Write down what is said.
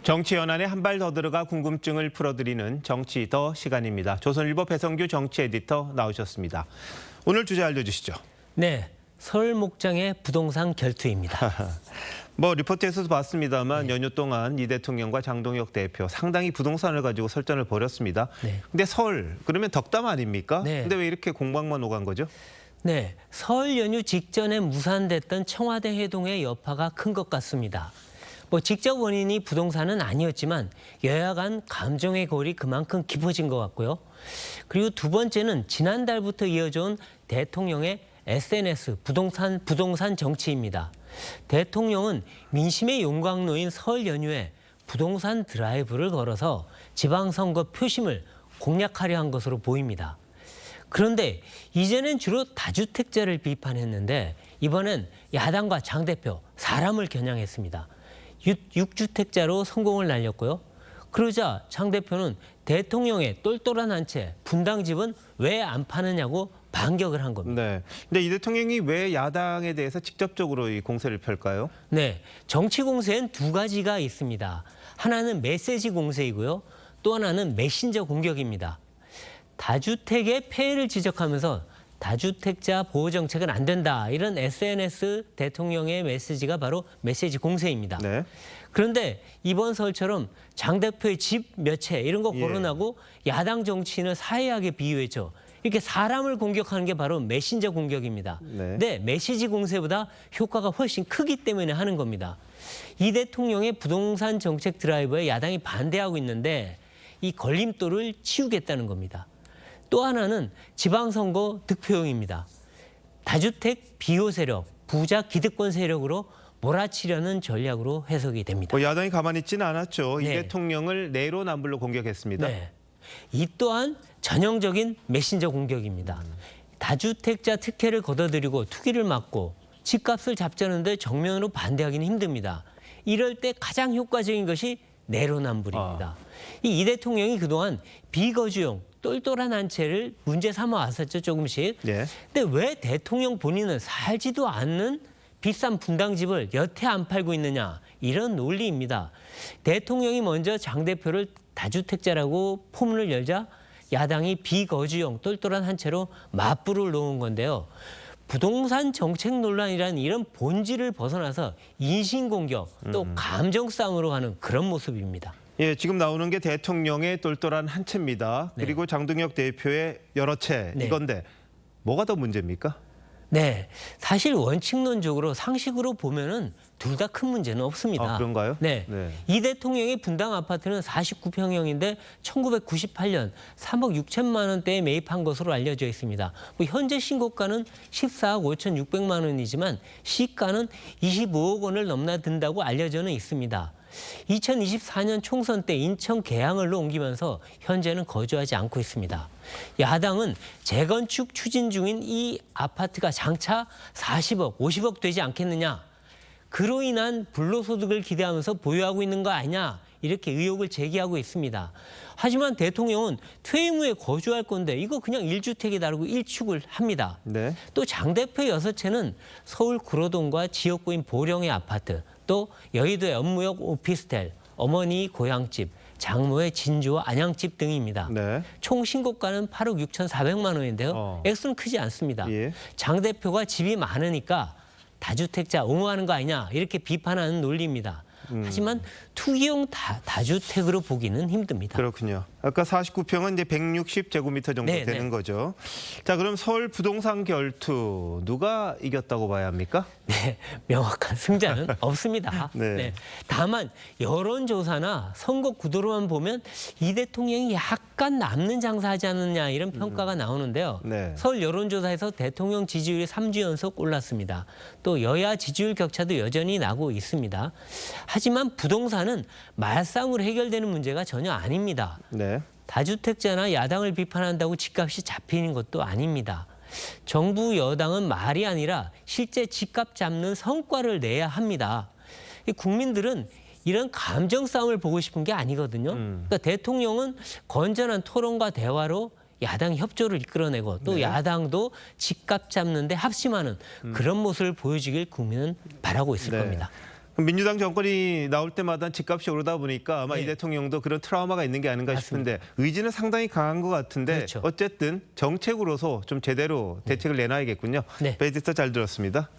정치 연안에 한 발 더 들어가 궁금증을 풀어드리는 정치 더 시간입니다. 조선일보 배성규 정치 에디터 나오셨습니다. 오늘 주제 알려주시죠. 네, 서울 목장의 부동산 결투입니다. 리포트에서도 봤습니다만 연휴 동안 이 대통령과 장동혁 대표 상당히 부동산을 가지고 설전을 벌였습니다. 근데 설, 그러면 덕담 아닙니까? 근데 왜 이렇게 공방만 오간 거죠? 네, 설 연휴 직전에 무산됐던 청와대 회동의 여파가 큰 것 같습니다. 직접 원인이 부동산은 아니었지만 여야 간 감정의 골이 그만큼 깊어진 것 같고요. 그리고 두 번째는 지난달부터 이어져온 대통령의 SNS, 부동산 정치입니다. 대통령은 민심의 용광로인 설 연휴에 부동산 드라이브를 걸어서 지방선거 표심을 공략하려 한 것으로 보입니다. 그런데 이전엔 주로 다주택자를 비판했는데 이번엔 야당과 장 대표, 사람을 겨냥했습니다. 6주택자로 성공을 날렸고요. 그러자 장 대표는 대통령의 똘똘한 한 채, 분당집은 왜 안 파느냐고 반격을 한 겁니다. 네. 근데 이 대통령이 왜 야당에 대해서 직접적으로 이 공세를 펼까요? 네. 정치 공세엔 두 가지가 있습니다. 하나는 메시지 공세이고요. 또 하나는 메신저 공격입니다. 다주택의 폐해를 지적하면서 다주택자 보호 정책은 안 된다. 이런 SNS 대통령의 메시지가 바로 메시지 공세입니다. 네. 그런데 이번 설처럼 장 대표의 집 몇 채 이런 거 거론하고 야당 정치인을 사회하게 비유했죠. 이렇게 사람을 공격하는 게 바로 메신저 공격입니다. 네, 메시지 공세보다 효과가 훨씬 크기 때문에 하는 겁니다. 이 대통령의 부동산 정책 드라이브에 야당이 반대하고 있는데 이 걸림돌을 치우겠다는 겁니다. 또 하나는 지방선거 득표용입니다. 다주택 비호 세력, 부자 기득권 세력으로 몰아치려는 전략으로 해석이 됩니다. 야당이 가만히 있지는 않았죠. 이 대통령을 내로남불로 공격했습니다. 이 또한 전형적인 메신저 공격입니다. 다주택자 특혜를 걷어들이고 투기를 막고 집값을 잡자는데 정면으로 반대하기는 힘듭니다. 이럴 때 가장 효과적인 것이 내로남불입니다. 이 대통령이 그동안 비거주용, 똘똘한 한 채를 문제 삼아 왔었죠, 조금씩. 근데 왜 대통령 본인은 살지도 않는 비싼 분당집을 여태 안 팔고 있느냐, 이런 논리입니다. 대통령이 먼저 장 대표를 다주택자라고 포문을 열자 야당이 비거주용, 똘똘한 한 채로 맞불을 놓은 건데요. 부동산 정책 논란이라는 이런 본질을 벗어나서 인신공격, 또 감정 싸움으로 가는 그런 모습입니다. 지금 나오는 게 대통령의 똘똘한 한 채입니다. 그리고 장동혁 대표의 여러 채, 이건데 뭐가 더 문제입니까? 네, 사실 원칙론적으로 상식으로 보면은 둘 다 큰 문제는 없습니다. 그런가요? 네. 이 대통령의 분당 아파트는 49평형인데 1998년 3억 6천만 원대에 매입한 것으로 알려져 있습니다. 현재 신고가는 14억 5,600만 원이지만 시가는 25억 원을 넘나든다고 알려져는 있습니다. 2024년 총선 때 인천 계양을로 옮기면서 현재는 거주하지 않고 있습니다. 야당은 재건축 추진 중인 이 아파트가 장차 40억, 50억 되지 않겠느냐. 그로 인한 불로소득을 기대하면서 보유하고 있는 거 아니냐. 이렇게 의혹을 제기하고 있습니다. 하지만 대통령은 퇴임 후에 거주할 건데 이거 그냥 1주택이다라고 일축을 합니다. 또 장 대표의 6채는 서울 구로동과 지역구인 보령의 아파트, 또 여의도의 업무역 오피스텔, 어머니 고향집, 장모의 진주와 안양집 등입니다. 총 신고가는 8억 6,400만 원인데요. 액수는 크지 않습니다. 장 대표가 집이 많으니까 다주택자 옹호하는 거 아니냐 이렇게 비판하는 논리입니다. 하지만 투기용 다주택으로 보기는 힘듭니다. 그렇군요. 아까 49평은 이제 160제곱미터 정도 되는 거죠. 자, 그럼 서울 부동산 결투 누가 이겼다고 봐야 합니까? 네, 명확한 승자는 없습니다. 다만 여론조사나 선거 구도로만 보면 이 대통령이 약간 남는 장사하지 않느냐 이런 평가가 나오는데요. 서울 여론조사에서 대통령 지지율이 3주 연속 올랐습니다. 또 여야 지지율 격차도 여전히 나고 있습니다. 하지만 부동산은 말싸움으로 해결되는 문제가 전혀 아닙니다. 다주택자나 야당을 비판한다고 집값이 잡히는 것도 아닙니다. 정부 여당은 말이 아니라 실제 집값 잡는 성과를 내야 합니다. 국민들은 이런 감정 싸움을 보고 싶은 게 아니거든요. 그러니까 대통령은 건전한 토론과 대화로 야당 협조를 이끌어내고 또 야당도 집값 잡는 데 합심하는 그런 모습을 보여주길 국민은 바라고 있을 겁니다. 민주당 정권이 나올 때마다 집값이 오르다 보니까 아마 이 대통령도 그런 트라우마가 있는 게 아닌가 싶은데 의지는 상당히 강한 것 같은데 그렇죠. 어쨌든 정책으로서 좀 제대로 대책을 내놔야겠군요. 베이지터 잘 들었습니다.